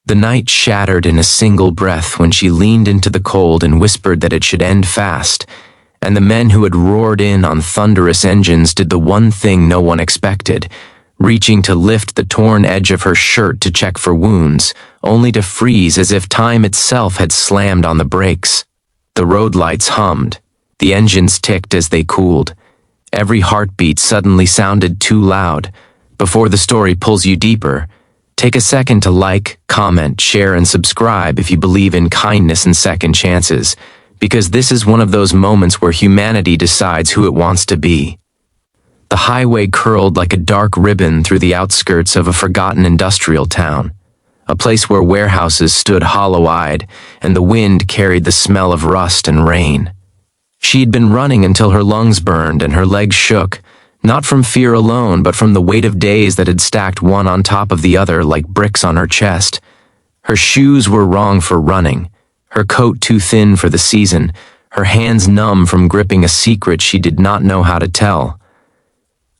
The night shattered in a single breath when she leaned into the cold and whispered that it should end fast, and the men who had roared in on thunderous engines did the one thing no one expected, reaching to lift the torn edge of her shirt to check for wounds, only to freeze as if time itself had slammed on the brakes. The road lights hummed. The engines ticked as they cooled. Every heartbeat suddenly sounded too loud. Before the story pulls you deeper, take a second to like, comment, share, and subscribe if you believe in kindness and second chances, because this is one of those moments where humanity decides who it wants to be. The highway curled like a dark ribbon through the outskirts of a forgotten industrial town, a place where warehouses stood hollow-eyed and the wind carried the smell of rust and rain. She'd been running until her lungs burned and her legs shook, not from fear alone, but from the weight of days that had stacked one on top of the other like bricks on her chest. Her shoes were wrong for running, her coat too thin for the season, her hands numb from gripping a secret she did not know how to tell.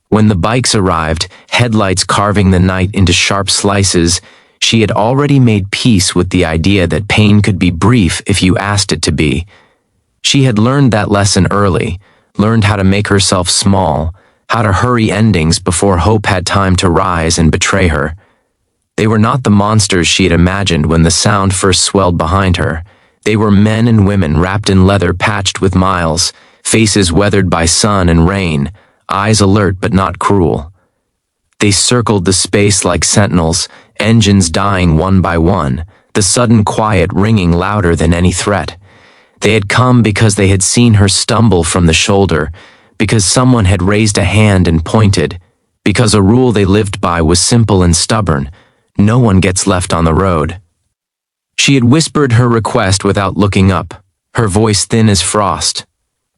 When the bikes arrived, headlights carving the night into sharp slices, she had already made peace with the idea that pain could be brief if you asked it to be. She had learned that lesson early, learned how to make herself small, how to hurry endings before hope had time to rise and betray her. They were not the monsters she had imagined when the sound first swelled behind her. They were men and women wrapped in leather patched with miles, faces weathered by sun and rain, eyes alert but not cruel. They circled the space like sentinels, engines dying one by one, the sudden quiet ringing louder than any threat. They had come because they had seen her stumble from the shoulder, because someone had raised a hand and pointed, because a rule they lived by was simple and stubborn: no one gets left on the road. She had whispered her request without looking up, her voice thin as frost,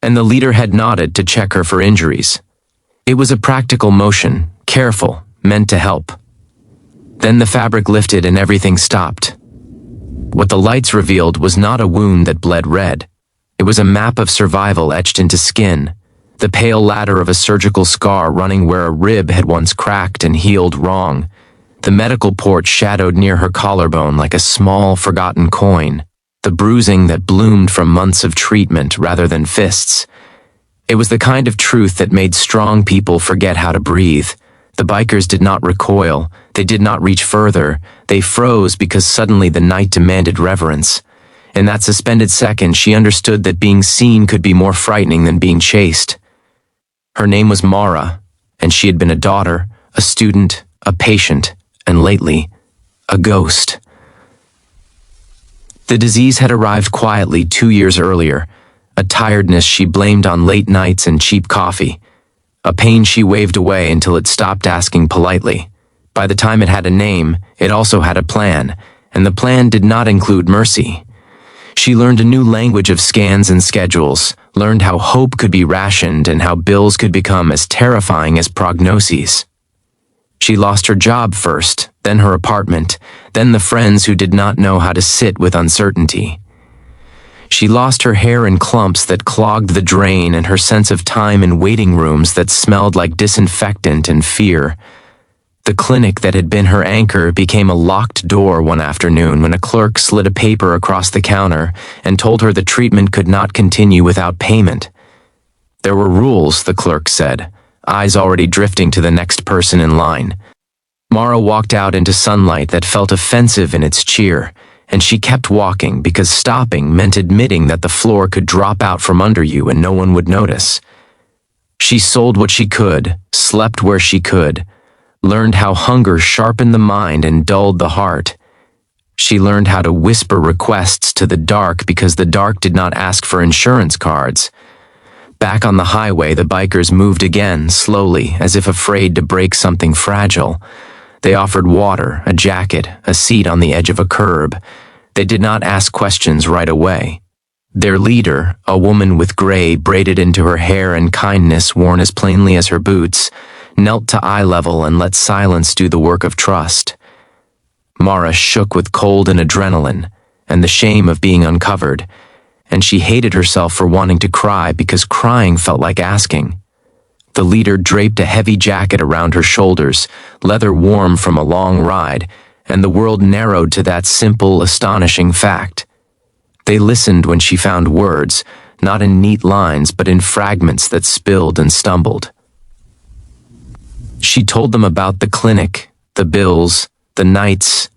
and the leader had nodded to check her for injuries. It was a practical motion, careful, meant to help. Then the fabric lifted and everything stopped. What the lights revealed was not a wound that bled red. It was a map of survival etched into skin, the pale ladder of a surgical scar running where a rib had once cracked and healed wrong, the medical port shadowed near her collarbone like a small, forgotten coin, the bruising that bloomed from months of treatment rather than fists. It was the kind of truth that made strong people forget how to breathe. The bikers did not recoil, they did not reach further, they froze because suddenly the night demanded reverence. In that suspended second, she understood that being seen could be more frightening than being chased. Her name was Mara, and she had been a daughter, a student, a patient, and lately, a ghost. The disease had arrived quietly 2 years earlier, a tiredness she blamed on late nights and cheap coffee, a pain she waved away until it stopped asking politely. By the time it had a name, it also had a plan, and the plan did not include mercy. She learned a new language of scans and schedules, learned how hope could be rationed and how bills could become as terrifying as prognoses. She lost her job first, then her apartment, then the friends who did not know how to sit with uncertainty. She lost her hair in clumps that clogged the drain and her sense of time in waiting rooms that smelled like disinfectant and fear. The clinic that had been her anchor became a locked door one afternoon when a clerk slid a paper across the counter and told her the treatment could not continue without payment. There were rules, the clerk said, eyes already drifting to the next person in line. Mara walked out into sunlight that felt offensive in its cheer, and she kept walking because stopping meant admitting that the floor could drop out from under you and no one would notice. She sold what she could, slept where she could, learned how hunger sharpened the mind and dulled the heart. She learned how to whisper requests to the dark because the dark did not ask for insurance cards. Back on the highway, the bikers moved again, slowly, as if afraid to break something fragile. They offered water, a jacket, a seat on the edge of a curb. They did not ask questions right away. Their leader, a woman with gray braided into her hair and kindness worn as plainly as her boots, knelt to eye level and let silence do the work of trust. Mara shook with cold and adrenaline, and the shame of being uncovered, and she hated herself for wanting to cry because crying felt like asking. The leader draped a heavy jacket around her shoulders, leather warm from a long ride, and the world narrowed to that simple, astonishing fact. They listened when she found words, not in neat lines but in fragments that spilled and stumbled. She told them about the clinic, the bills, the nights,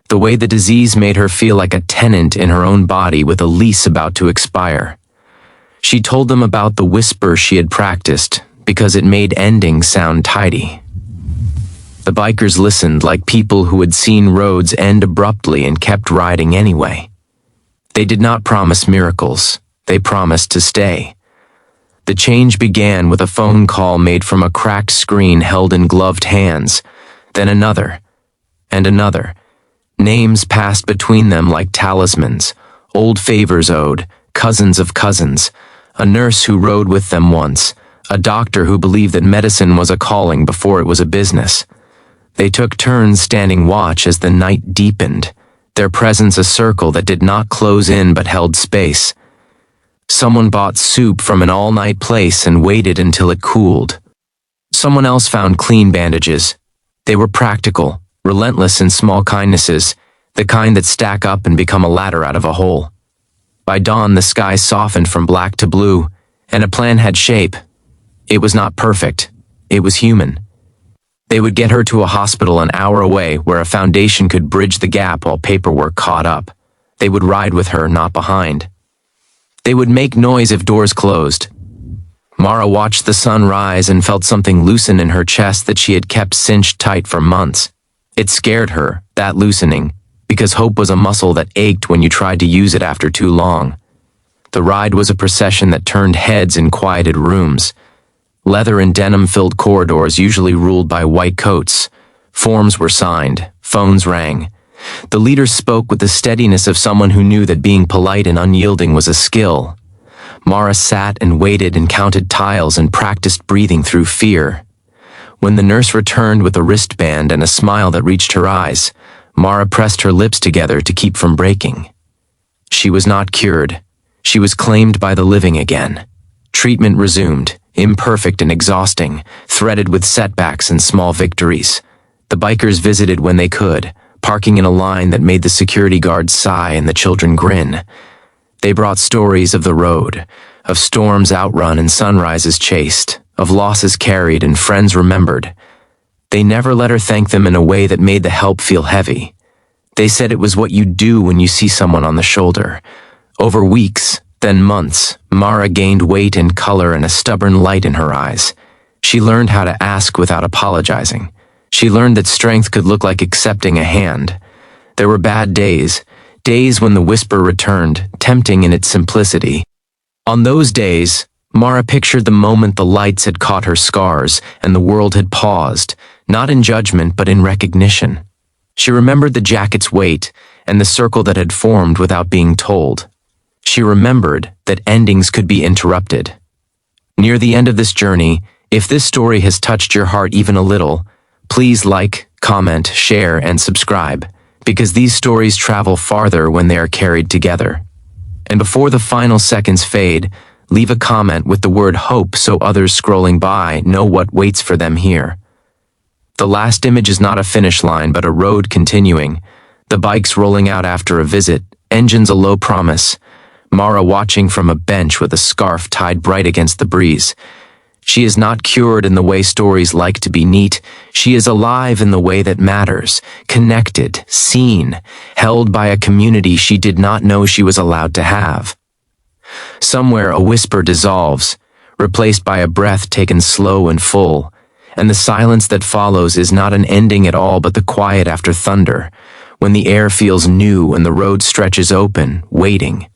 the way the disease made her feel like a tenant in her own body with a lease about to expire. She told them about the whisper she had practiced because it made endings sound tidy. The bikers listened like people who had seen roads end abruptly and kept riding anyway. They did not promise miracles. They promised to stay. The change began with a phone call made from a cracked screen held in gloved hands, then another, and another. Names passed between them like talismans, old favors owed, cousins of cousins, a nurse who rode with them once, a doctor who believed that medicine was a calling before it was a business. They took turns standing watch as the night deepened, their presence a circle that did not close in but held space. Someone bought soup from an all-night place and waited until it cooled. Someone else found clean bandages. They were practical, relentless in small kindnesses, the kind that stack up and become a ladder out of a hole. By dawn, the sky softened from black to blue, and a plan had shape. It was not perfect. It was human. They would get her to a hospital an hour away where a foundation could bridge the gap while paperwork caught up. They would ride with her, not behind. They would make noise if doors closed. Mara watched the sun rise and felt something loosen in her chest that she had kept cinched tight for months. It scared her, that loosening, because hope was a muscle that ached when you tried to use it after too long. The ride was a procession that turned heads in quieted rooms. Leather and denim-filled corridors usually ruled by white coats. Forms were signed. Phones rang. The leader spoke with the steadiness of someone who knew that being polite and unyielding was a skill. Mara sat and waited and counted tiles and practiced breathing through fear. When the nurse returned with a wristband and a smile that reached her eyes, Mara pressed her lips together to keep from breaking. She was not cured. She was claimed by the living again. Treatment resumed, imperfect and exhausting, threaded with setbacks and small victories. The bikers visited when they could, parking in a line that made the security guards sigh and the children grin. They brought stories of the road, of storms outrun and sunrises chased, of losses carried and friends remembered. They never let her thank them in a way that made the help feel heavy. They said it was what you do when you see someone on the shoulder. Over weeks, then months, Mara gained weight and color and a stubborn light in her eyes. She learned how to ask without apologizing. She learned that strength could look like accepting a hand. There were bad days, days when the whisper returned, tempting in its simplicity. On those days, Mara pictured the moment the lights had caught her scars and the world had paused, not in judgment but in recognition. She remembered the jacket's weight and the circle that had formed without being told. She remembered that endings could be interrupted. Near the end of this journey, if this story has touched your heart even a little, please like, comment, share, and subscribe, because these stories travel farther when they are carried together. And before the final seconds fade, leave a comment with the word hope so others scrolling by know what waits for them here. The last image is not a finish line but a road continuing, the bikes rolling out after a visit, engines a low promise, Mara watching from a bench with a scarf tied bright against the breeze. She is not cured in the way stories like to be neat. She is alive in the way that matters, connected, seen, held by a community she did not know she was allowed to have. Somewhere a whisper dissolves, replaced by a breath taken slow and full, and the silence that follows is not an ending at all but the quiet after thunder, when the air feels new and the road stretches open, waiting.